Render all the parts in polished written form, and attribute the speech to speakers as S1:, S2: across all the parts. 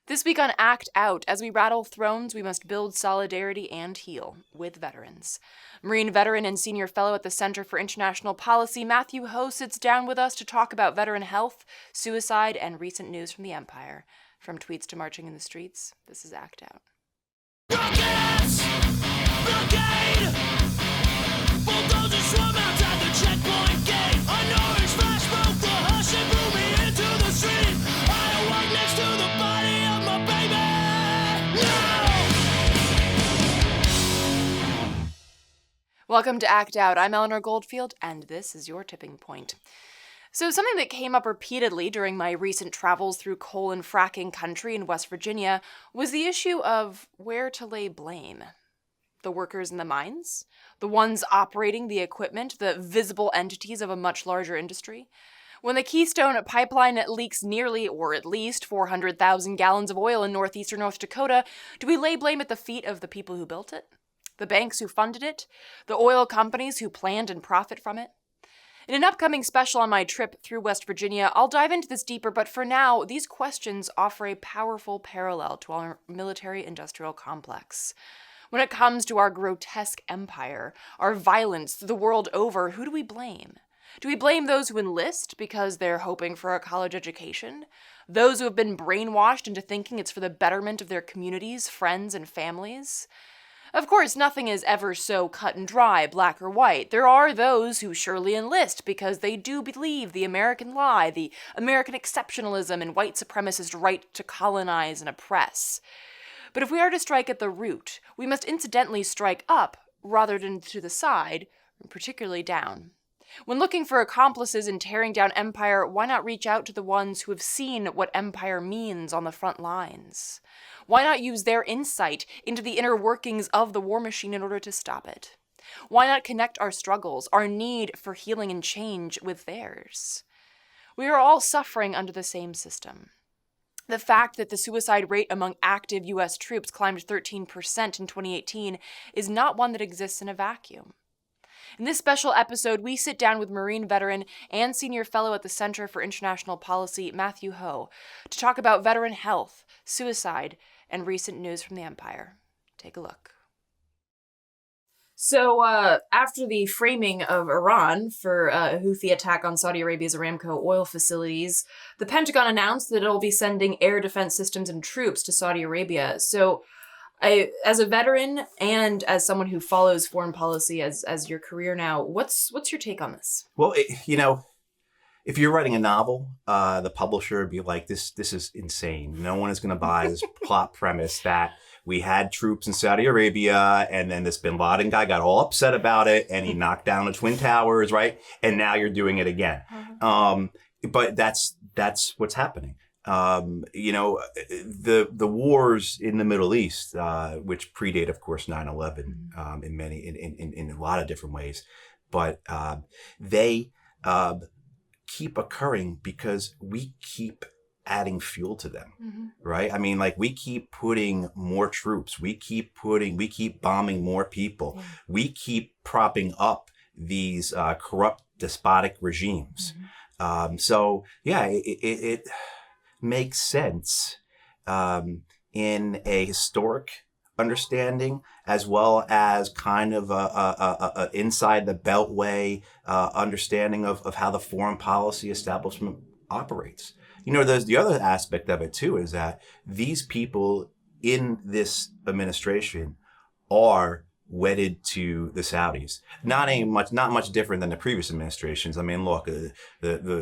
S1: This week on Act Out, as we rattle thrones, we must build solidarity and heal with veterans. Marine veteran and senior fellow at the Center for International Policy, Matthew Ho, sits down with us to talk about veteran health, suicide, and recent news from the Empire. From tweets to marching in the streets, this is Act Out.
S2: Rockets! Brigade! Bulldozers swarm outside the checkpoint gate. A Norwich flash broke the hush and blew me into the street. I awoke next to the body of my baby. No!
S1: Welcome to Act Out. I'm Eleanor Goldfield, and this is your tipping point. So something that came up repeatedly during my recent travels through coal and fracking country in West Virginia was the issue of where to lay blame. The workers in the mines? The ones operating the equipment, the visible entities of a much larger industry? When the Keystone pipeline leaks nearly, or at least, 400,000 gallons of oil in northeastern North Dakota, do we lay blame at the feet of the people who built it? The banks who funded it? The oil companies who planned and profit from it? In an upcoming special on my trip through West Virginia, I'll dive into this deeper, but for now, these questions offer a powerful parallel to our military-industrial complex. When it comes to our grotesque empire, our violence the world over, who do we blame? Do we blame those who enlist because they're hoping for a college education? Those who have been brainwashed into thinking it's for the betterment of their communities, friends, and families? Of course, nothing is ever so cut and dry, black or white. There are those who surely enlist because they do believe the American lie, the American exceptionalism and white supremacist right to colonize and oppress. But if we are to strike at the root, we must incidentally strike up rather than to the side, particularly down. When looking for accomplices in tearing down empire, why not reach out to the ones who have seen what empire means on the front lines? Why not use their insight into the inner workings of the war machine in order to stop it? Why not connect our struggles, our need for healing and change with theirs? We are all suffering under the same system. The fact that the suicide rate among active U.S. troops climbed 13% in 2018 is not one that exists in a vacuum. In this special episode, we sit down with Marine veteran and senior fellow at the Center for International Policy, Matthew Ho, to talk about veteran health, suicide, and recent news from the Empire. Take a look. So, after the framing of Iran for a Houthi attack on Saudi Arabia's Aramco oil facilities, the Pentagon announced that it'll be sending air defense systems and troops to Saudi Arabia. So, as a veteran and as someone who follows foreign policy as your career now, what's your take on this?
S3: Well, if you're writing a novel, the publisher would be like, this is insane. No one is going to buy this plot premise that we had troops in Saudi Arabia and then this bin Laden guy got all upset about it and he knocked down the Twin Towers, right? And now you're doing it again. But that's what's happening. The wars in the Middle East, which predate, of course, 9/11 in a lot of different ways, but they keep occurring because we keep adding fuel to them, right? I mean, like we keep putting more troops, we keep bombing more people, we keep propping up these corrupt, despotic regimes. So yeah, it makes sense in a historic understanding as well as kind of a inside the beltway understanding of how the foreign policy establishment operates. There's the other aspect of it too, is that these people in this administration are wedded to the Saudis. Not much different than the previous administrations. I mean, look, the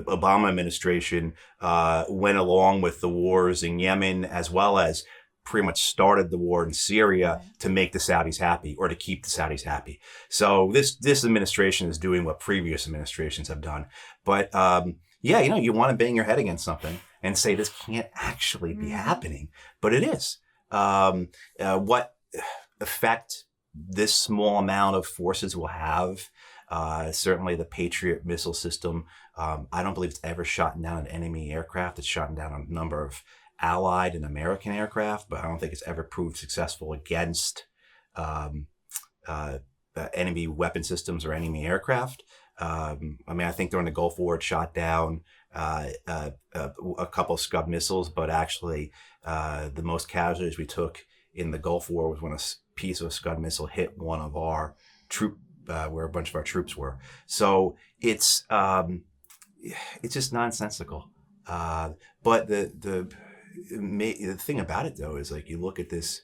S3: Obama administration went along with the wars in Yemen as well as pretty much started the war in Syria to make the Saudis happy or to keep the Saudis happy. So this administration is doing what previous administrations have done. But you want to bang your head against something and say this can't actually be happening, but it is. What effect this small amount of forces will have, certainly the Patriot missile system, I don't believe it's ever shot down an enemy aircraft. It's shot down a number of Allied and American aircraft, but I don't think it's ever proved successful against enemy weapon systems or enemy aircraft. I mean, I think during the Gulf War, it shot down a couple Scud missiles, but actually the most casualties we took in the Gulf War was when a piece of a Scud missile hit one of our where a bunch of our troops were. So it's just nonsensical. But the thing about it though is like you look at this,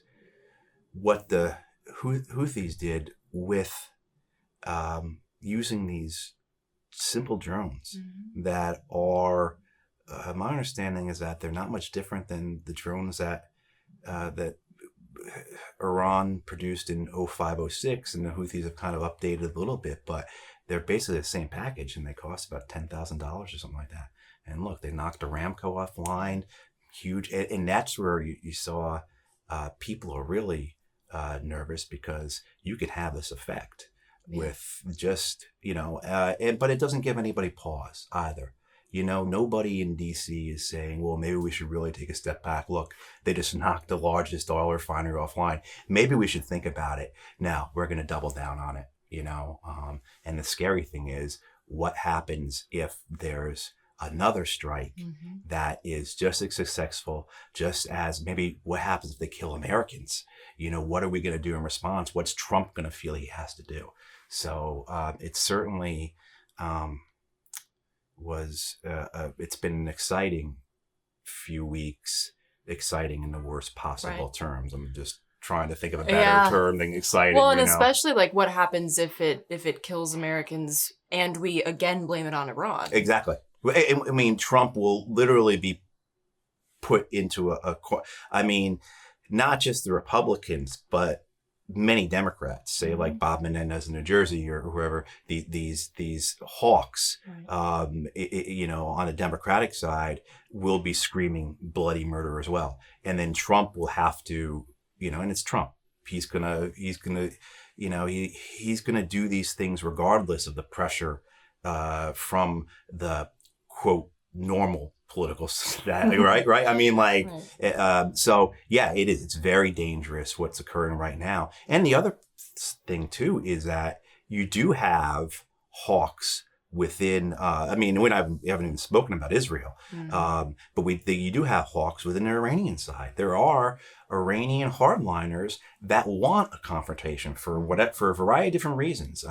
S3: what the Houthis did with using these simple drones that are, my understanding is that they're not much different than the drones that Iran produced in 05, 06, and the Houthis have kind of updated a little bit, but they're basically the same package and they cost about $10,000 or something like that. And look, they knocked Aramco offline, huge, and that's where you saw people are really nervous because you could have this effect with just, but it doesn't give anybody pause either. Nobody in DC is saying, well, maybe we should really take a step back. Look, they just knocked the largest oil refinery offline. Maybe we should think about it. Now we're going to double down on it, and the scary thing is what happens if there's another strike that is just as successful, just as maybe what happens if they kill Americans? What are we going to do in response? What's Trump going to feel he has to do? So it certainly it's been an exciting few weeks, exciting in the worst possible terms. I'm just trying to think of a better term than exciting.
S1: Well, and especially like what happens if it kills Americans and we again blame it on Iran.
S3: Exactly. I mean, Trump will literally be put into not just the Republicans, but many Democrats, say like Bob Menendez in New Jersey or whoever, these hawks, on the Democratic side will be screaming bloody murder as well. And then Trump will have to, and it's Trump. He's gonna do these things regardless of the pressure from the quote normal political status, right? I mean, so yeah, it is. It's very dangerous what's occurring right now. And the other thing too is that you do have hawks within. We haven't even spoken about Israel, but you do have hawks within the Iranian side. There are Iranian hardliners that want a confrontation for a variety of different reasons.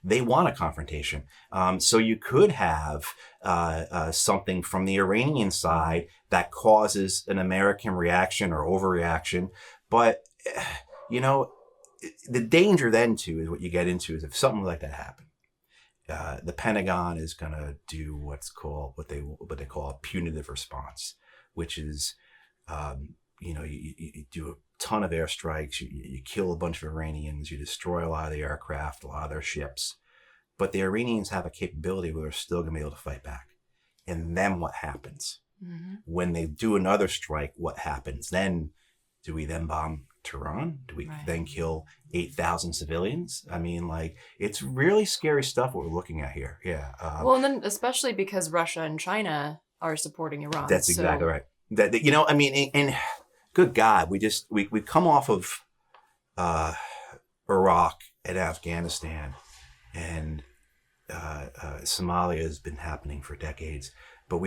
S3: They want a confrontation. So you could have something from the Iranian side that causes an American reaction or overreaction. But, the danger then too is what you get into is if something like that happened, the Pentagon is going to do what they call a punitive response, which is, you do a ton of airstrikes, you kill a bunch of Iranians, you destroy a lot of the aircraft, a lot of their ships, but the Iranians have a capability where they're still going to be able to fight back. And then what happens? When they do another strike, what happens? Then do we then bomb Tehran? Do we then kill 8,000 civilians? I mean, it's really scary stuff what we're looking at here. Yeah.
S1: And then especially because Russia and China are supporting Iran.
S3: That's exactly right. And good God, we come off of Iraq and Afghanistan, and Somalia has been happening for decades. But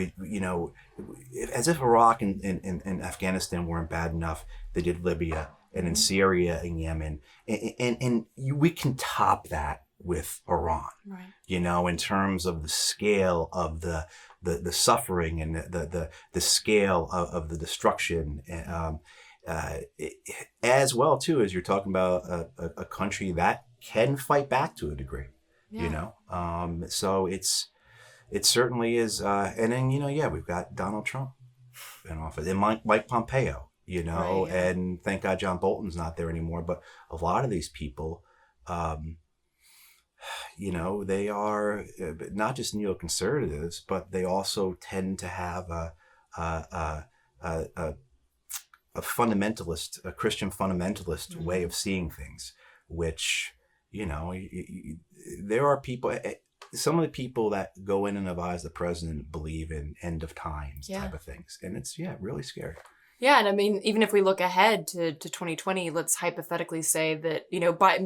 S3: as if Iraq and Afghanistan weren't bad enough, they did Libya and in Syria and Yemen, and we can top that with Iran. Right. In terms of the scale of the suffering and the scale of the destruction, as well too as you're talking about a country that can fight back to a degree. So it certainly is. And then we've got Donald Trump in office and Mike Pompeo. And thank God John Bolton's not there anymore. But a lot of these people, they are not just neoconservatives, but they also tend to have a fundamentalist, a Christian fundamentalist way of seeing things, which, there are people, some of the people that go in and advise the president believe in end of times type of things. And it's, really scary.
S1: Yeah, and I mean, even if we look ahead to 2020, let's hypothetically say that,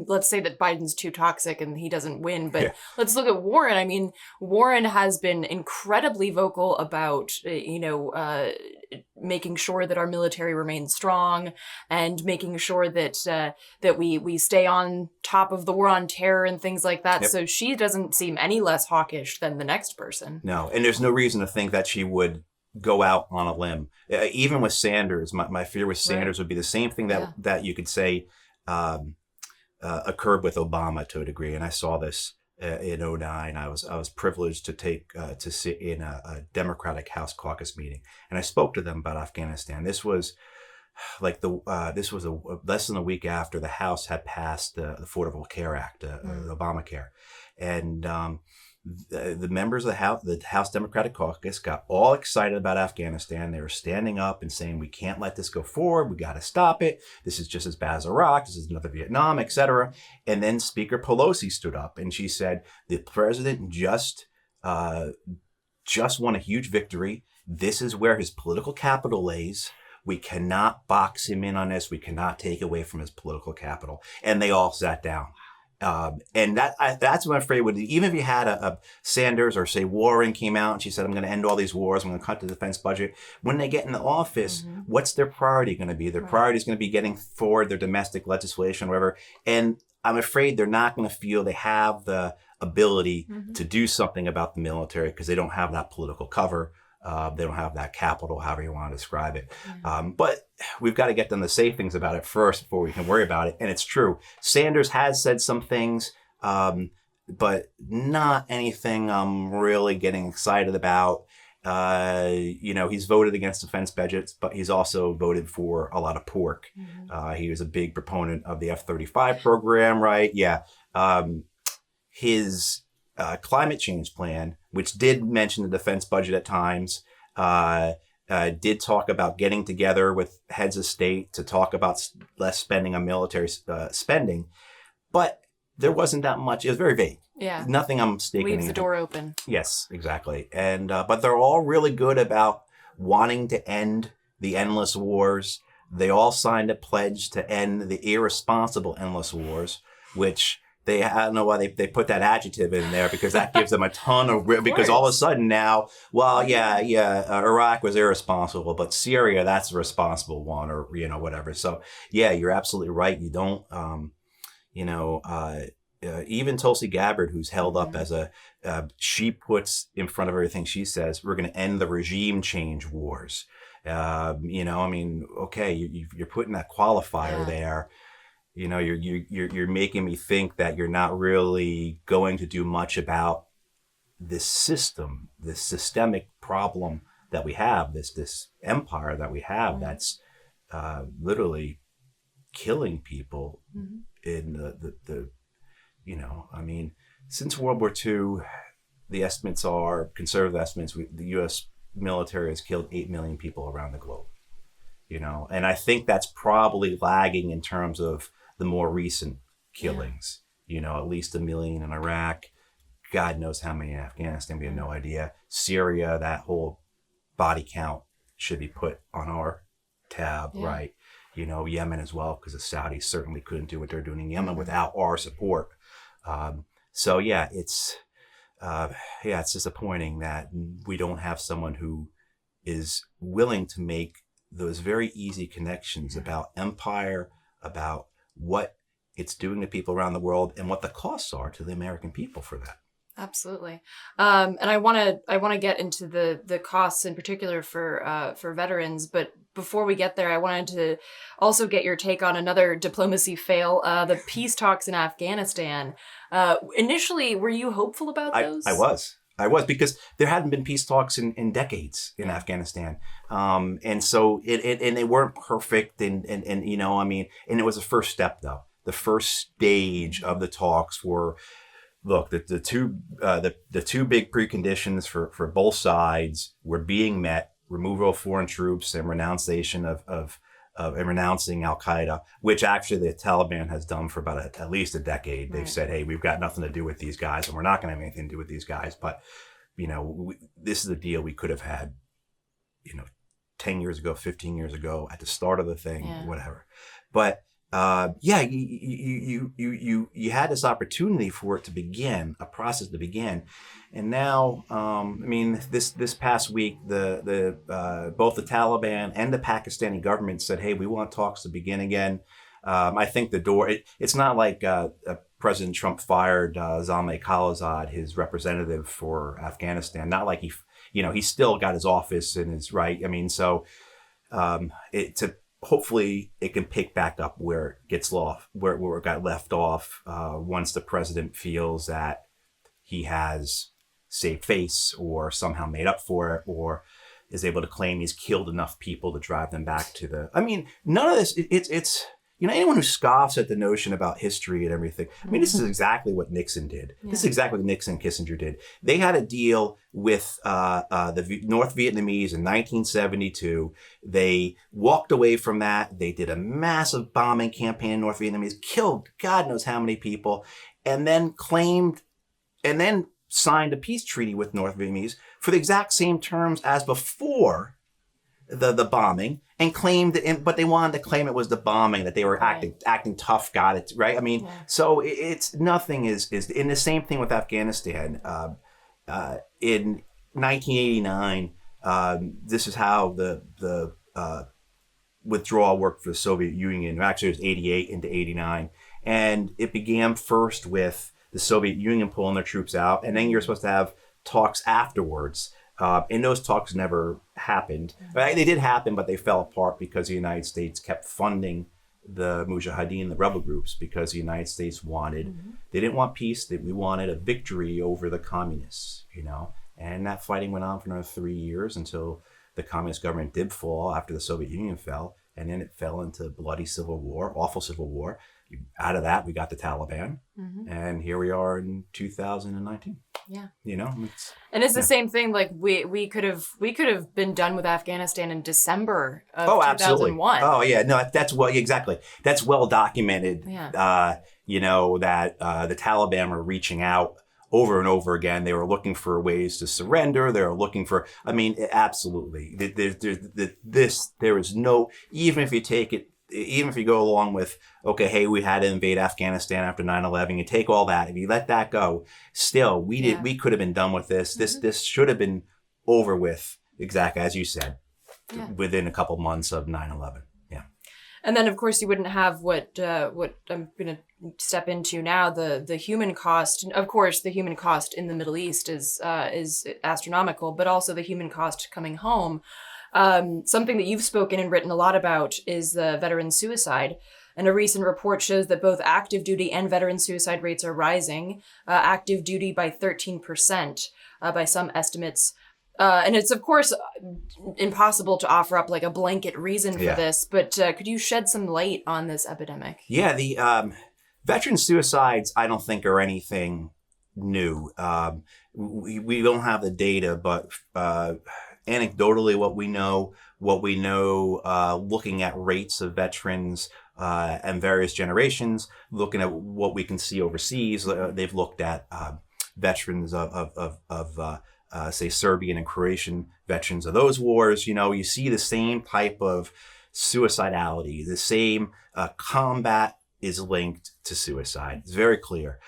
S1: let's say that Biden's too toxic and he doesn't win, but
S3: Yeah.
S1: let's look at Warren. I mean, Warren has been incredibly vocal about, making sure that our military remains strong and making sure that we stay on top of the war on terror and things like that.
S3: Yep.
S1: So she doesn't seem any less hawkish than the next person.
S3: No, and there's no reason to think that she would go out on a limb. Even with Sanders, my fear with Sanders would be the same thing that you could say occurred with Obama to a degree. And I saw this in 2009. I was privileged to sit in a Democratic House caucus meeting, and I spoke to them about Afghanistan. This was less than a week after the House had passed the Affordable Care Act, Obamacare, and the members of the House Democratic Caucus got all excited about Afghanistan. They were standing up and saying, we can't let this go forward. We got to stop it. This is just as bad as Iraq. This is another Vietnam, etc. And then Speaker Pelosi stood up and she said, the president just won a huge victory. This is where his political capital lays. We cannot box him in on this. We cannot take away from his political capital. And they all sat down. And that's what I'm afraid would, even if you had a Sanders or say Warren came out and she said, I'm going to end all these wars, I'm going to cut the defense budget. When they get in the office, what's their priority going to be? Their priority is going to be getting forward their domestic legislation, whatever. And I'm afraid they're not going to feel they have the ability to do something about the military because they don't have that political cover. They don't have that capital, however you want to describe it. But we've got to get them to say things about it first before we can worry about it. And it's true. Sanders has said some things, but not anything I'm really getting excited about. He's voted against defense budgets, but he's also voted for a lot of pork. He was a big proponent of the F-35 program, right? Yeah. His climate change plan, which did mention the defense budget at times, did talk about getting together with heads of state to talk about less spending on military spending, but there wasn't that much. It was very vague.
S1: Yeah.
S3: Nothing I'm staking.
S1: Leaves the door open.
S3: Yes, exactly. And but they're all really good about wanting to end the endless wars. They all signed a pledge to end the irresponsible endless wars, which I don't know why they put that adjective in there, because that gives them a ton of because all of a sudden now, Iraq was irresponsible, but Syria, that's the responsible one, or, whatever. So yeah, you're absolutely right. You don't, even Tulsi Gabbard, who's held up as she puts in front of everything she says, we're going to end the regime change wars. Okay, you're putting that qualifier there. You're making me think that you're not really going to do much about this system, this systemic problem that we have, this empire that we have that's literally killing people in the since World War II, the estimates are, conservative estimates, the U.S. military has killed 8 million people around the globe. And I think that's probably lagging in terms of the more recent killings, at least 1 million in Iraq, God knows how many in Afghanistan, we have no idea. Syria, that whole body count should be put on our tab, right? Yemen as well, because the Saudis certainly couldn't do what they're doing in Yemen without our support. It's disappointing that we don't have someone who is willing to make those very easy connections about empire, about what it's doing to people around the world, and what the costs are to the American people for that.
S1: Absolutely. And I want to get into the costs in particular for veterans, but before we get there, I wanted to also get your take on another diplomacy fail, the peace talks in Afghanistan. Initially, were you hopeful about those?
S3: I was, because there hadn't been peace talks in decades in Afghanistan. And so and they weren't perfect. And it was a first step, though. The first stage of the talks were, look, the two big preconditions for both sides were being met: removal of foreign troops and renunciation of renouncing Al-Qaeda, which actually the Taliban has done for about at least a decade. They've said, hey, we've got nothing to do with these guys, and we're not going to have anything to do with these guys. But, this is a deal we could have had, 10 years ago, 15 years ago, at the start of the thing,
S1: Yeah.
S3: whatever. But you had this opportunity for it to begin, a process to begin, and now, this past week, the both the Taliban and the Pakistani government said, "Hey, we want talks to begin again." I think the door. It's not like President Trump fired Zalmay Khalilzad, his representative for Afghanistan. Not like he still got his office and is right. Hopefully it can pick back up where it gets where it got left off once the president feels that he has saved face or somehow made up for it or is able to claim he's killed enough people to drive them back to the. None of this. It's anyone who scoffs at the notion about history and everything. This is exactly what Nixon did. Yeah. This is exactly what Nixon and Kissinger did. They had a deal with the North Vietnamese in 1972. They walked away from that. They did a massive bombing campaign in North Vietnamese, killed God knows how many people, and then signed a peace treaty with North Vietnamese for the exact same terms as before the bombing, and claimed but they wanted to claim it was the bombing, that they were acting tough, got it right. So it's nothing is in the same thing with Afghanistan. In 1989, this is how the withdrawal worked for the Soviet Union. Actually, it was 88 into 89, and it began first with the Soviet Union pulling their troops out, and then you're supposed to have talks afterwards. And those talks never happened. They did happen, but they fell apart because the United States kept funding the Mujahideen, the rebel groups, because the United States they didn't want peace, we wanted a victory over the communists, And that fighting went on for another 3 years until the communist government did fall after the Soviet Union fell. And then it fell into bloody civil war, awful civil war. Out of that, we got the Taliban. And here we are in 2019.
S1: Yeah.
S3: And
S1: it's the same thing. Like we could have been done with Afghanistan in December of 2001.
S3: Absolutely. Oh yeah. No, that's exactly. That's well documented.
S1: Yeah.
S3: That the Taliban were reaching out over and over again. They were looking for ways to surrender. They were looking for, absolutely. There is no, even if you go along with, okay, hey, we had to invade Afghanistan after 9/11, you take all that, if you let that go, still, we could have been done with this. This should have been over with, exactly as you said, within a couple months of 9/11. Yeah.
S1: And then, of course, you wouldn't have what I'm going to step into now, the human cost. Of course, the human cost in the Middle East is astronomical, but also the human cost coming home. Something that you've spoken and written a lot about is the veteran suicide. And a recent report shows that both active duty and veteran suicide rates are rising. Active duty by 13% by some estimates. And it's, of course, impossible to offer up like a blanket reason for this. But could you shed some light on this epidemic?
S3: Yeah, the veteran suicides, I don't think, are anything new. We don't have the data, but anecdotally, what we know, looking at rates of veterans and various generations, looking at what we can see overseas, they've looked at veterans of say Serbian and Croatian veterans of those wars. You see the same type of suicidality, the same combat is linked to suicide. It's very clear.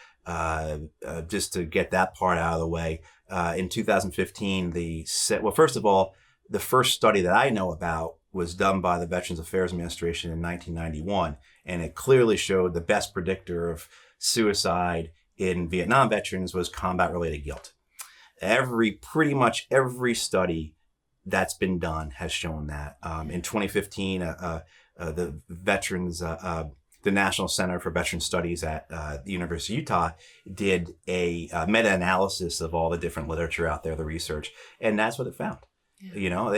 S3: Just to get that part out of the way, in 2015, first of all, the first study that I know about was done by the Veterans Affairs Administration in 1991, and it clearly showed the best predictor of suicide in Vietnam veterans was combat-related guilt. Pretty much every study that's been done has shown that. In 2015, the veterans, the National Center for Veteran Studies at the University of Utah did a meta-analysis of all the different literature out there, the research, and that's what it found. Yeah.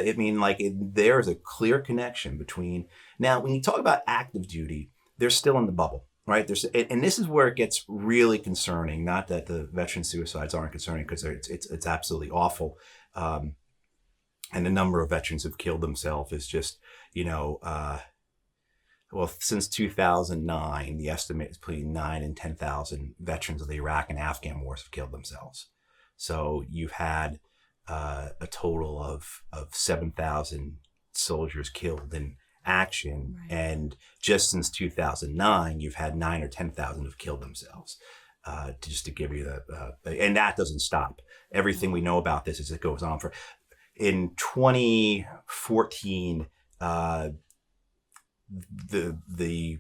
S3: There's a clear connection between. Now, when you talk about active duty, they're still in the bubble, right? And this is where it gets really concerning. Not that the veteran suicides aren't concerning, because it's absolutely awful, and the number of veterans who've killed themselves is just, since 2009, the estimate is between 9,000 and 10,000 veterans of the Iraq and Afghan wars have killed themselves. So you've had a total of 7,000 soldiers killed in action.
S1: Right.
S3: And just since 2009, you've had 9 or 10,000 have killed themselves. Just to give you and that doesn't stop. Everything we know about this is it goes on for. In 2014, the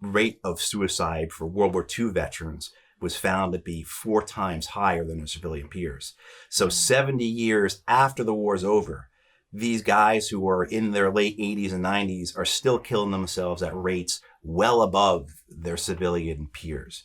S3: rate of suicide for World War II veterans was found to be 4 times higher than their civilian peers. So 70 years after the war's over, these guys who are in their late 80s and 90s are still killing themselves at rates well above their civilian peers.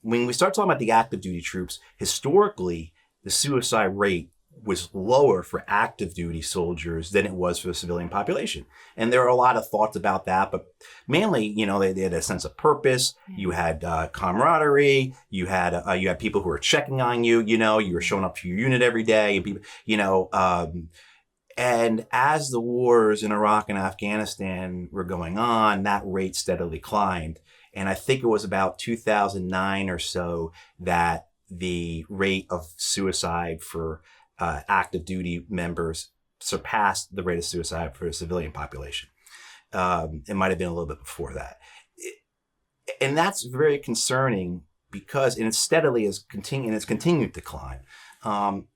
S3: When we start talking about the active duty troops, historically, the suicide rate was lower for active duty soldiers than it was for the civilian population. And there are a lot of thoughts about that, but mainly, they had a sense of purpose. You had camaraderie. You had people who were checking on you. You were showing up to your unit every day. And people, and as the wars in Iraq and Afghanistan were going on, that rate steadily climbed. And I think it was about 2009 or so that the rate of suicide for active duty members surpassed the rate of suicide for the civilian population. It might have been a little bit before that. And that's very concerning because it's steadily continued to climb.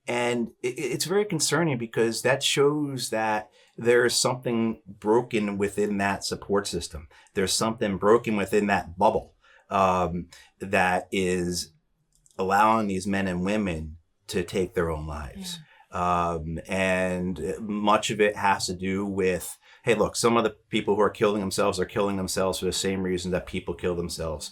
S3: And it's very concerning because that shows that there's something broken within that support system. There's something broken within that bubble that is allowing these men and women to take their own lives. And much of it has to do with, hey, look, some of the people who are killing themselves for the same reason that people kill themselves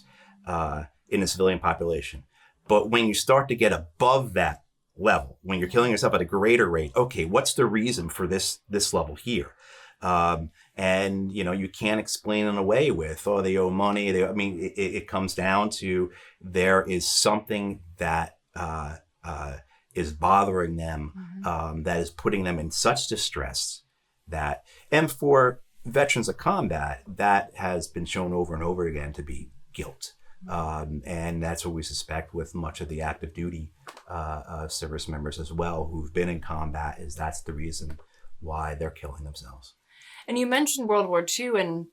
S3: in the civilian population. But when you start to get above that level, when you're killing yourself at a greater rate, okay, what's the reason for this level here? And, you can't explain it away with, they owe money. It comes down to there is something that is bothering them, that is putting them in such distress that, and for veterans of combat, that has been shown over and over again to be guilt. And that's what we suspect with much of the active duty service members as well who've been in combat, is that's the reason why they're killing themselves.
S1: And you mentioned World War II, and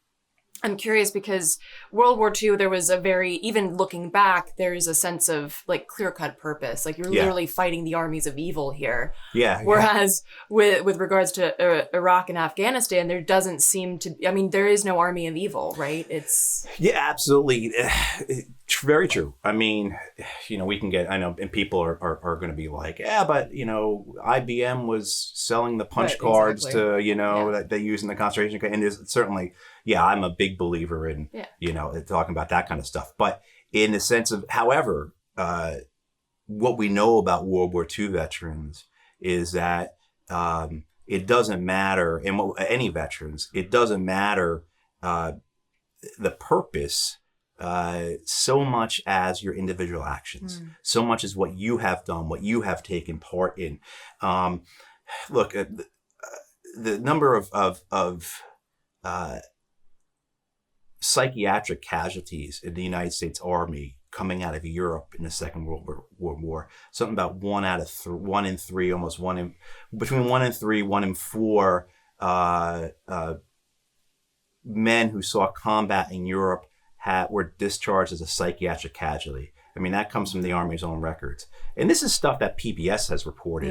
S1: I'm curious because World War II, there was even looking back, there's a sense of clear-cut purpose. You're literally fighting the armies of evil here.
S3: Yeah.
S1: Whereas with regards to Iraq and Afghanistan, there doesn't seem to, there is no army of evil, right?
S3: Yeah, absolutely. Very true. We can get, I know, and people are going to be like, yeah, but, IBM was selling the punch cards to, that they use in the concentration camp. And there's certainly, I'm a big believer in, talking about that kind of stuff. But in the sense of, however, what we know about World War II veterans is that it doesn't matter, and any veterans, it doesn't matter the purpose so much as your individual actions, so much as what you have done, what you have taken part in. Look, the number of psychiatric casualties in the United States Army coming out of Europe in the Second World War, something about 1 in 3, almost between 1 in 3, 1 in 4 men who saw combat in Europe were discharged as a psychiatric casualty. That comes from the Army's own records. And this is stuff that PBS has reported,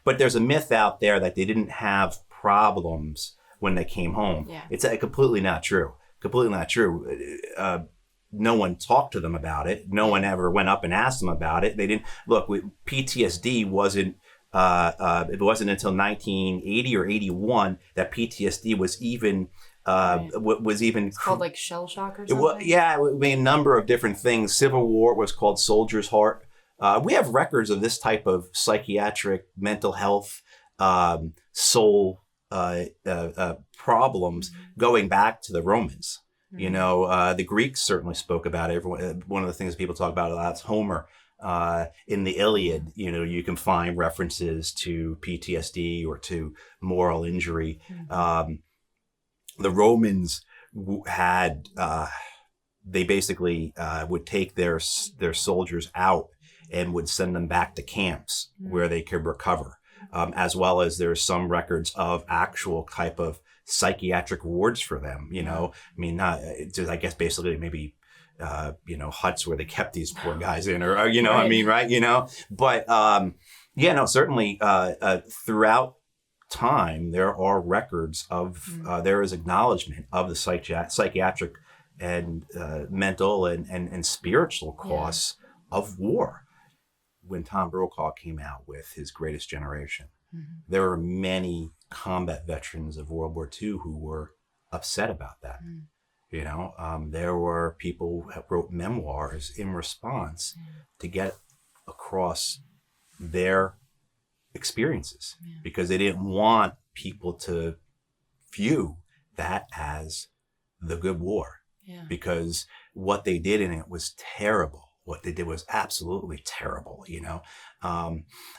S3: but there's a myth out there that they didn't have problems when they came home. Yeah. It's completely not true. Completely not true. No one talked to them about it. No one ever went up and asked them about it. They didn't look. PTSD wasn't. It wasn't until 1980 or 81 that PTSD was even.
S1: It's called shell shock or something?
S3: It a number of different things. Civil War was called soldier's heart. We have records of this type of psychiatric, mental health, soul problems going back to the Romans. The Greeks certainly spoke about it. One of the things people talk about a lot is Homer. In the Iliad, you can find references to PTSD or to moral injury. The Romans had, they basically would take their soldiers out and would send them back to camps where they could recover. as well as there's some records of actual type of psychiatric wards for them. You know, I mean, not just, I guess basically maybe huts where they kept these poor guys in, or you know,
S1: Right.
S3: I mean, right, you know, but yeah, no, certainly throughout time there are records of there is acknowledgement of the psychiatric and mental and spiritual costs of war. When Tom Brokaw came out with his Greatest Generation, there were many combat veterans of World War II who were upset about that. You know, there were people who wrote memoirs in response to get across their experiences because they didn't want people to view that as the good war, because what they did in it was terrible. What they did was absolutely terrible, you know.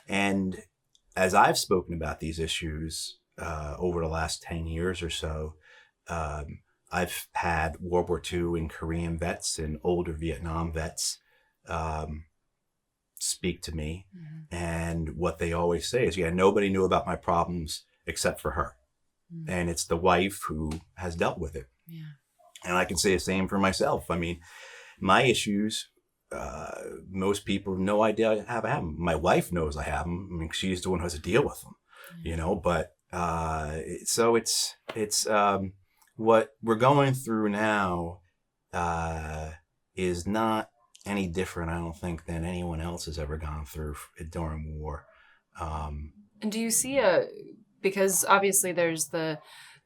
S3: And as I've spoken about these issues over the last 10 years or so, I've had World War II and Korean vets and older Vietnam vets speak to me. And what they always say is, nobody knew about my problems except for her. And it's the wife who has dealt with it. And I can say the same for myself. I mean, my issues, most people have no idea I have them. My wife knows I have them. I mean, she's the one who has to deal with them, you know, but so it's what we're going through now is not any different, I don't think, than anyone else has ever gone through during war.
S1: And do you see because obviously there's the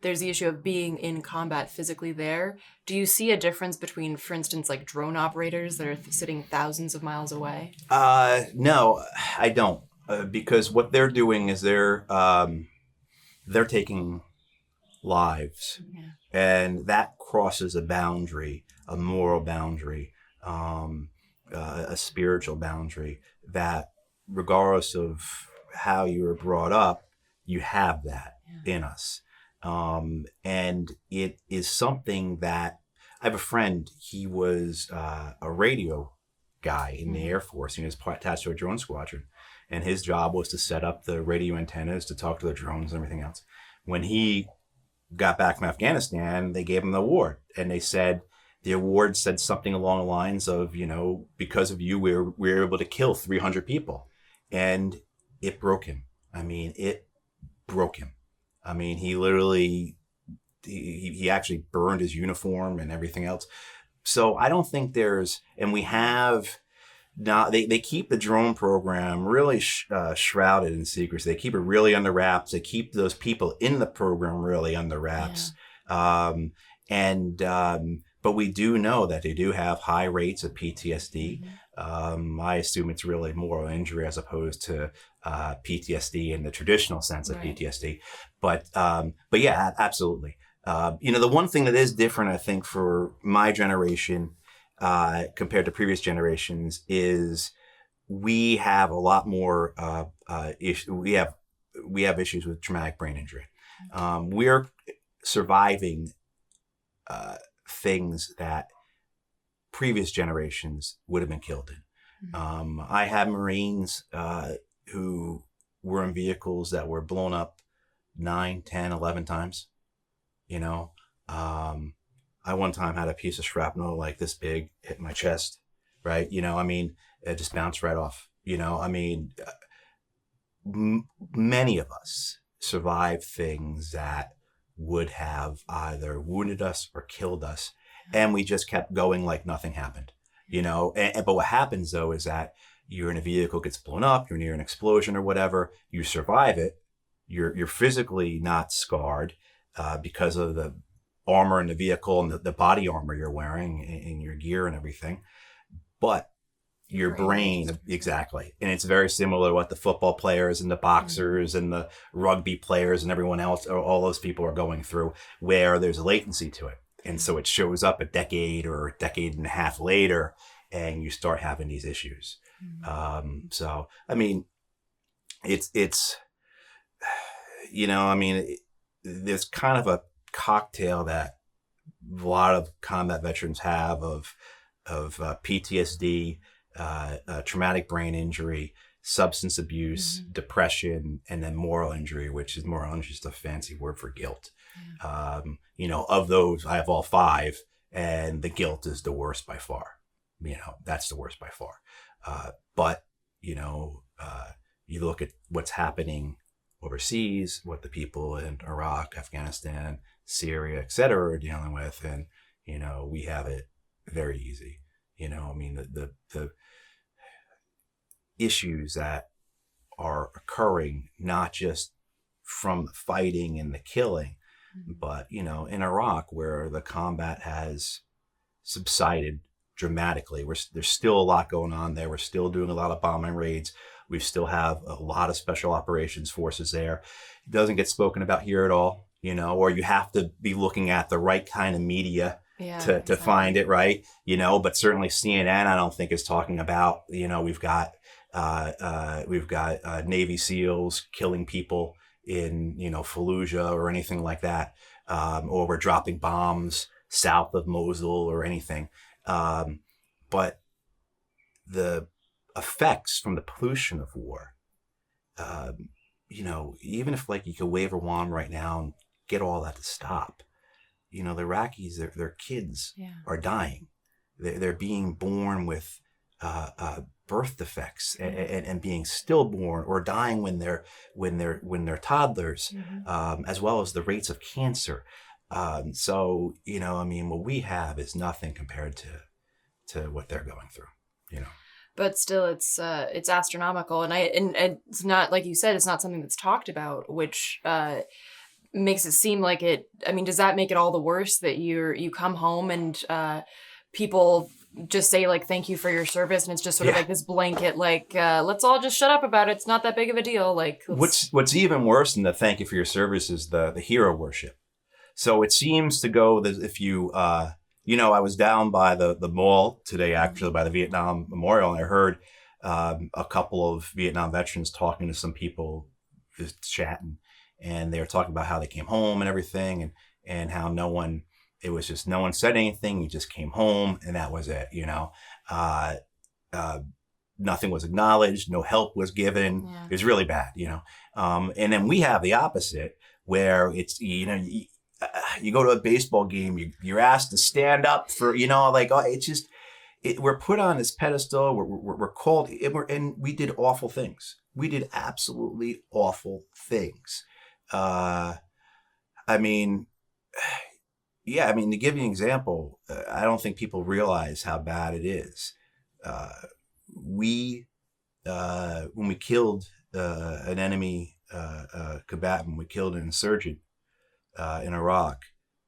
S1: issue of being in combat physically there. Do you see a difference between, for instance, like drone operators that are sitting thousands of miles away?
S3: No, I don't, because what they're doing is they're taking lives, and that crosses a boundary, a moral boundary, a spiritual boundary that, regardless of how you were brought up, you have that in us. And it is something that I have a friend. He was a radio guy in the Air Force. He was attached to a drone squadron, and his job was to set up the radio antennas to talk to the drones and everything else. When he got back from Afghanistan, they gave him the award, and they said the award said something along the lines of, you know, because of you, we were able to kill 300 people, and it broke him. I mean, it broke him. I mean, he literally, he actually burned his uniform and everything else. So I don't think and we have now, they keep the drone program really shrouded in secrecy. They keep it really under wraps. They keep those people in the program really under wraps. But we do know that they do have high rates of PTSD. I assume it's really moral injury as opposed to PTSD in the traditional sense of PTSD. But yeah, absolutely. The one thing that is different, I think, for my generation compared to previous generations is we have a lot more issues. We have issues with traumatic brain injury. We're surviving things that previous generations would have been killed in. I had Marines who were in vehicles that were blown up 9, 10, 11 times. You know, I one time had a piece of shrapnel like this big hit my chest, right? You know, I mean, it just bounced right off. You know, I mean, many of us survived things that would have either wounded us or killed us, and we just kept going like nothing happened. You know, but what happens though is that you're in a vehicle, gets blown up, you're near an explosion or whatever, you survive it, you're physically not scarred because of the armor in the vehicle and the body armor you're wearing and your gear and everything, but your brain, exactly. And it's very similar to what the football players and the boxers and the rugby players and everyone else, or all those people are going through, where there's a latency to it. And so it shows up a decade or a decade and a half later, and you start having these issues. So, I mean, it's, you know, I mean, there's kind of a cocktail that a lot of combat veterans have of PTSD, traumatic brain injury, substance abuse, depression, and then moral injury, which is moral injury is just a fancy word for guilt. Of those, I have all 5, and the guilt is the worst by far. That's the worst by far. But you look at what's happening overseas, what the people in Iraq, Afghanistan, Syria, etc. are dealing with, and we have it very easy. The issues that are occurring, not just from the fighting and the killing, but in Iraq, where the combat has subsided dramatically, there's still a lot going on there. We're still doing a lot of bombing raids. We still have a lot of special operations forces there. It doesn't get spoken about here at all, or you have to be looking at the right kind of media to find it, right? But certainly CNN, I don't think is talking about, we've got Navy SEALs killing people in, Fallujah or anything like that. Or we're dropping bombs south of Mosul or anything. But the effects from the pollution of war, even if you could wave a wand right now and get all that to stop, the Iraqis, their kids are dying. They're being born with birth defects and being stillborn or dying when they're toddlers, as well as the rates of cancer. So what we have is nothing compared to what they're going through.
S1: But still, it's astronomical, and it's not, like you said, it's not something that's talked about, which makes it seem like it. I mean, does that make it all the worse that you come home and people just say thank you for your service, and it's just sort of this blanket let's all just shut up about it. It's not that big of a deal.
S3: What's even worse than the thank you for your service is the hero worship. So it seems to go that if you I was down by the mall today, actually, by the Vietnam Memorial, and I heard a couple of Vietnam veterans talking to some people, just chatting, and they were talking about how they came home and everything, and how no one said anything. You just came home, and that was it. Nothing was acknowledged, no help was given. Yeah. It was really bad. And then we have the opposite, where it's you go to a baseball game, you're asked to stand up for, it's just, we're put on this pedestal, we're called, and we did awful things. We did absolutely awful things. To give you an example, I don't think people realize how bad it is. When we killed an enemy combatant, we killed an insurgent in Iraq,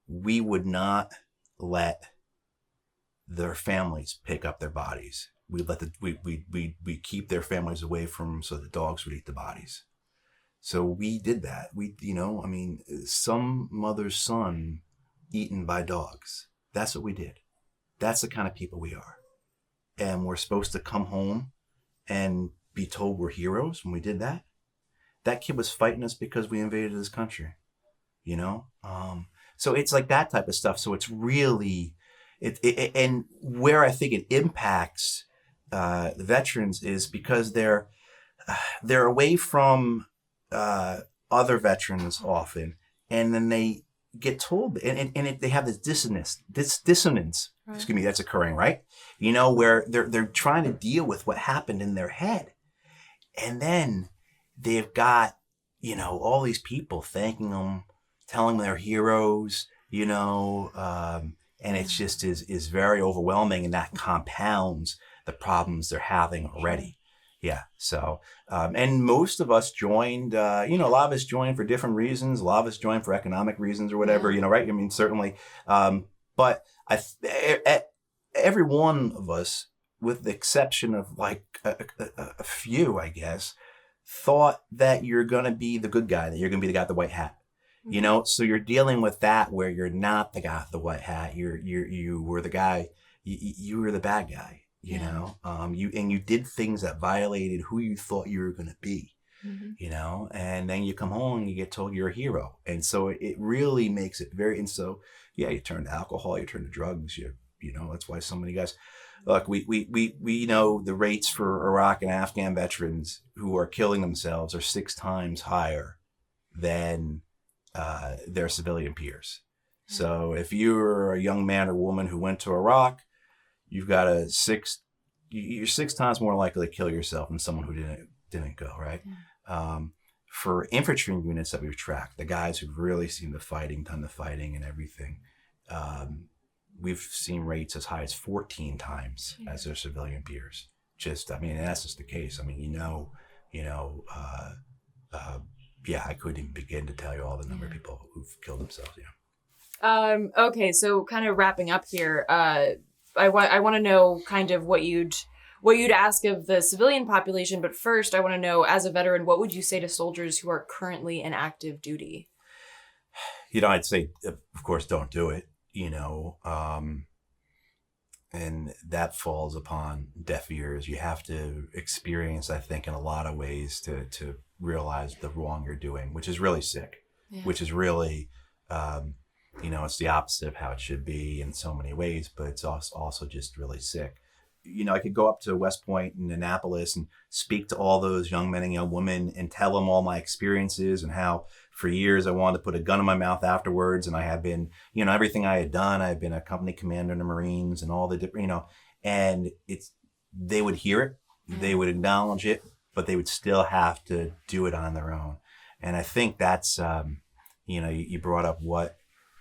S3: we would not let their families pick up their bodies. We keep their families away from them so the dogs would eat the bodies. So we did that. Some mother's son eaten by dogs. That's what we did. That's the kind of people we are. And we're supposed to come home and be told we're heroes when we did that. That kid was fighting us because we invaded his country. So it's that type of stuff. So it's really, and where I think it impacts the veterans is because they're away from other veterans often, and then they get told, and they have this dissonance, right. Excuse me, that's occurring, right? Where they're trying to deal with what happened in their head, and then they've got all these people thanking them, telling them they're heroes, and it's just is very overwhelming, and that compounds the problems they're having already. Yeah. So, and most of us joined, a lot of us joined for different reasons. A lot of us joined for economic reasons or whatever, right? Certainly. But every one of us, with the exception of a few, I guess, thought that you're going to be the good guy, that you're going to be the guy with the white hat. So you're dealing with that where you're not the guy with the white hat. You were the guy, you were the bad guy, you did things that violated who you thought you were going to be, and then you come home and you get told you're a hero. And so it really makes it very, and so, you turn to alcohol, you turn to drugs, That's why so many guys, look, we know the rates for Iraq and Afghan veterans who are killing themselves are 6 times higher than their civilian peers. So if you're a young man or woman who went to Iraq, you've got you're 6 times more likely to kill yourself than someone who didn't go, right? For infantry units that we've tracked, the guys who've really seen the fighting, done the fighting and everything, we've seen rates as high as 14 times as their civilian peers. That's just the case. I couldn't even begin to tell you all the number of people who've killed themselves.
S1: Okay, so kind of wrapping up here, I want to know kind of what you'd ask of the civilian population, but first I want to know, as a veteran, what would you say to soldiers who are currently in active duty?
S3: I'd say, of course, don't do it, and that falls upon deaf ears. You have to experience, I think, in a lot of ways to realize the wrong you're doing, which is really sick, which is really, it's the opposite of how it should be in so many ways, but it's also just really sick. I could go up to West Point and Annapolis and speak to all those young men and young women and tell them all my experiences and how for years I wanted to put a gun in my mouth afterwards. And I have been, everything I had done, I've been a company commander in the Marines and all the different, and they would hear it, they would acknowledge it, but they would still have to do it on their own. And I think that's, you brought up what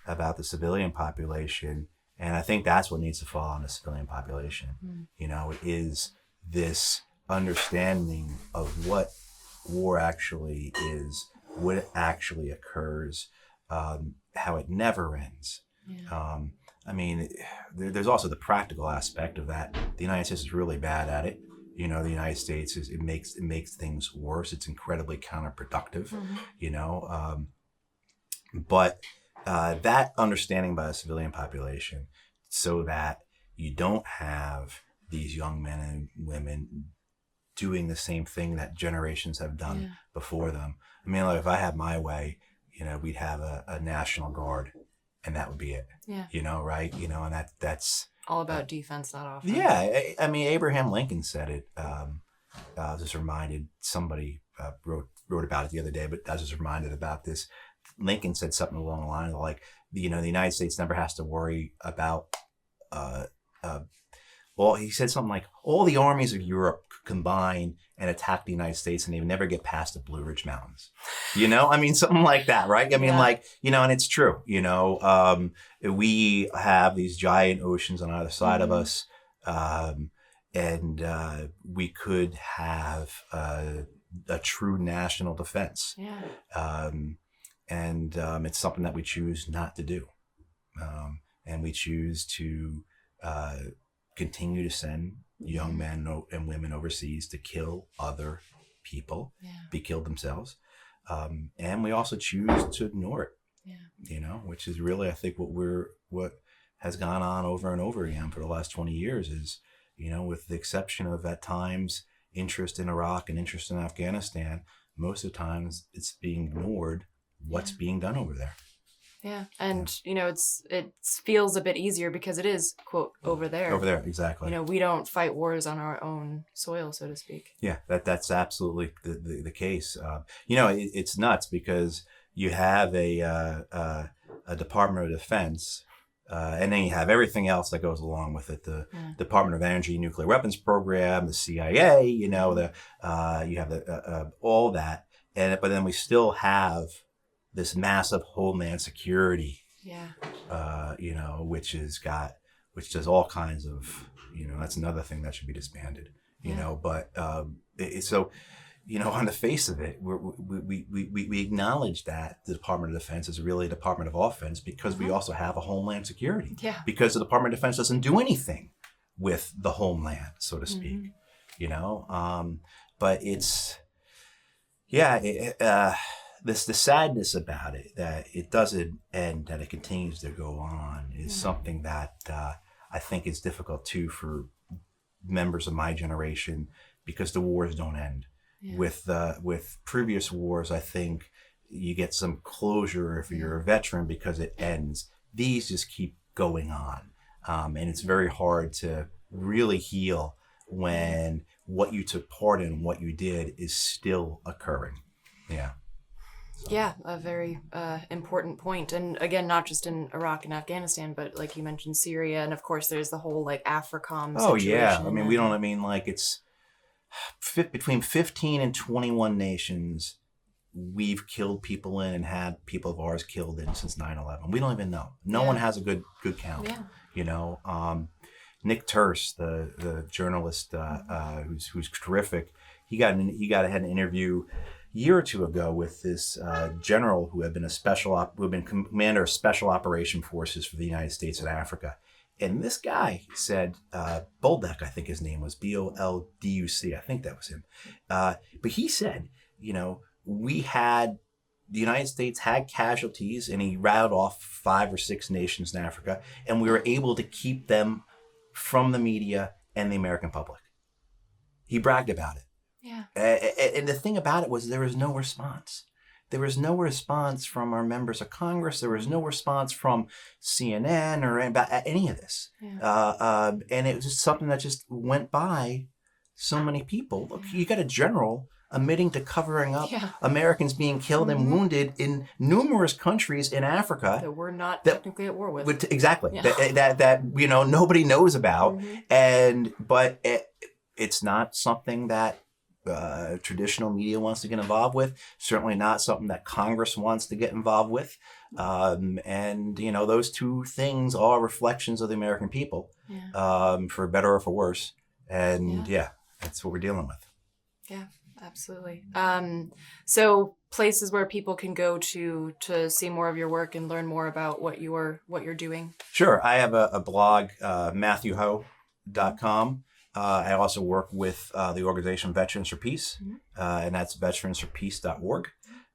S3: about the civilian population. And I think that's what needs to fall on the civilian population. Is this understanding of what war actually is, what it actually occurs, how it never ends. There's also the practical aspect of that. The United States is really bad at it. The United States it makes things worse. It's incredibly counterproductive. But that understanding by the civilian population, so that you don't have these young men and women doing the same thing that generations have done before them. If I had my way, we'd have a National Guard, and that would be it. Right? And that's
S1: all about defense, not offense.
S3: Yeah, Abraham Lincoln said it. I was just reminded, somebody wrote about it the other day, but I was just reminded about this. Lincoln said something along the lines of like, the United States never has to worry about, he said something like, all the armies of Europe combine and attack the United States and they would never get past the Blue Ridge Mountains. Something like that, right? And it's true, we have these giant oceans on either side of us, and we could have a true national defense. And it's something that we choose not to do. And we choose to continue to send young men and women overseas to kill other people, be killed themselves. And we also choose to ignore it, which is really, I think, what has gone on over and over again for the last 20 years is, with the exception of at times interest in Iraq and interest in Afghanistan, most of the times it's being ignored what's being done over there.
S1: And it feels a bit easier because it is, quote, over there, exactly. We don't fight wars on our own soil, so to speak.
S3: That's absolutely the case. It's nuts because you have a Department of Defense, and then you have everything else that goes along with it, the Department of Energy Nuclear Weapons Program, the CIA, you have the all that, but then we still have this massive homeland security, which does all kinds of, that's another thing that should be disbanded, but on the face of it, we acknowledge that the Department of Defense is really a Department of Offense because we also have a homeland security, because the Department of Defense doesn't do anything with the homeland, so to speak, but it's, the sadness about it, that it doesn't end, that it continues to go on, is something that I think is difficult too for members of my generation, because the wars don't end. With previous wars, I think you get some closure if you're a veteran because it ends. These just keep going on. And it's very hard to really heal when what you took part in, what you did, is still occurring. Yeah.
S1: Yeah, a very important point. And again, not just in Iraq and Afghanistan, but like you mentioned, Syria. And of course, there's the whole like AFRICOM
S3: Oh,
S1: situation.
S3: yeah. I mean, like it's between 15 and 21 nations we've killed people in and had people of ours killed in since 9/11. We don't even know. No one has a good count.
S1: Yeah.
S3: You know, Nick Turse, the journalist who's terrific, he had an interview a year or two ago with this general who had been commander of special operation forces for the United States in Africa. And this guy said, Bolduc, I think his name was, Bolduc, I think that was him. But he said, the United States had casualties, and he rattled off 5 or 6 nations in Africa, and we were able to keep them from the media and the American public. He bragged about it.
S1: Yeah.
S3: And the thing about it was there was no response. There was no response from our members of Congress. There was no response from CNN or about any of this. Yeah. And it was just something that just went by so many people. Look, you got a general admitting to covering up Americans being killed and wounded in numerous countries in Africa
S1: that we're not technically at war with.
S3: Exactly. Yeah. That nobody knows about. But it's not something that traditional media wants to get involved with. Certainly not something that Congress wants to get involved with. And those two things are reflections of the American people, for better or for worse. And that's what we're dealing with.
S1: Yeah, absolutely. So places where people can go to see more of your work and learn more about what you're doing.
S3: Sure. I have a blog, matthewho.com. I also work with the organization Veterans for Peace, and that's veteransforpeace.org.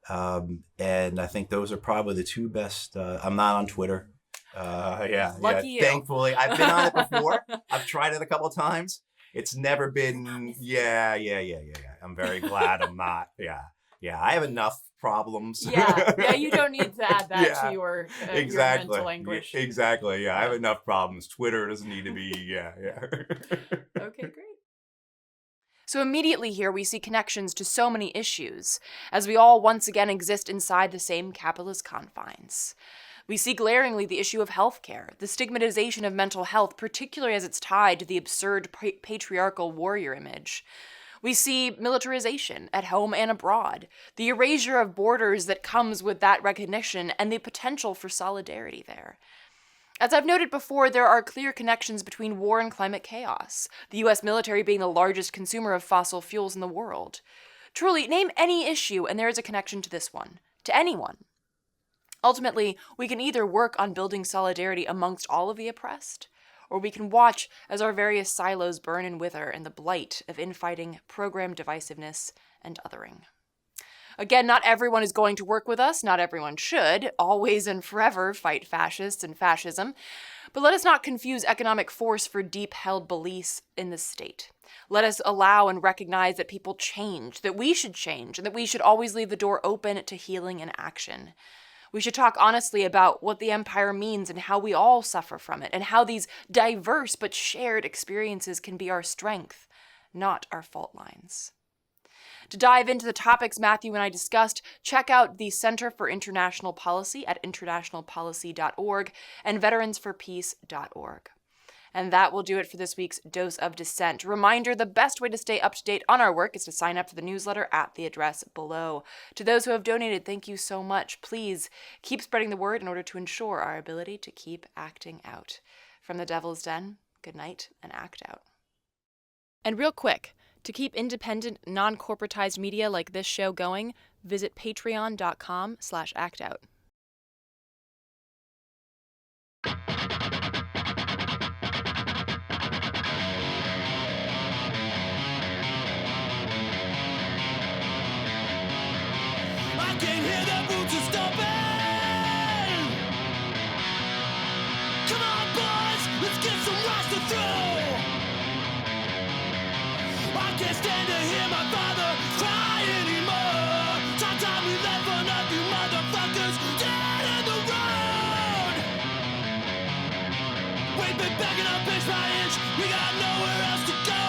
S3: And I think those are probably the two best. I'm not on Twitter.
S1: Lucky you.
S3: Thankfully, I've been on it before. I've tried it a couple of times. It's never been. I'm very glad I'm not. I have enough problems.
S1: You don't need to add that to your mental anguish.
S3: Exactly. I have enough problems. Twitter doesn't need to be.
S1: Okay, great. So immediately here we see connections to so many issues, as we all once again exist inside the same capitalist confines. We see glaringly the issue of healthcare, the stigmatization of mental health, particularly as it's tied to the absurd patriarchal warrior image. We see militarization at home and abroad, the erasure of borders that comes with that recognition, and the potential for solidarity there. As I've noted before, there are clear connections between war and climate chaos, the U.S. military being the largest consumer of fossil fuels in the world. Truly, name any issue and there is a connection to this one, to anyone. Ultimately, we can either work on building solidarity amongst all of the oppressed, or we can watch as our various silos burn and wither in the blight of infighting, program divisiveness, and othering. Again, not everyone is going to work with us, not everyone should, always and forever fight fascists and fascism, but let us not confuse economic force for deep-held beliefs in the state. Let us allow and recognize that people change, that we should change, and that we should always leave the door open to healing and action. We should talk honestly about what the empire means and how we all suffer from it, and how these diverse but shared experiences can be our strength, not our fault lines. To dive into the topics Matthew and I discussed, check out the Center for International Policy at internationalpolicy.org and veteransforpeace.org. And that will do it for this week's Dose of Dissent. Reminder, the best way to stay up to date on our work is to sign up for the newsletter at the address below. To those who have donated, thank you so much. Please keep spreading the word in order to ensure our ability to keep acting out. From the Devil's Den, good night and act out. And real quick, to keep independent, non-corporatized media like this show going, visit patreon.com/actout.
S2: I can hear the boots are stomping. Come on, boys, let's get some rocks to throw. I can't stand to hear my father cry anymore. Time we left one of you motherfuckers dead in the road. Wait me back. pinch by inch, we got nowhere else to go.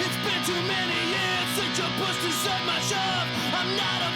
S2: It's been too many years since you pushed and said my shove. I'm not a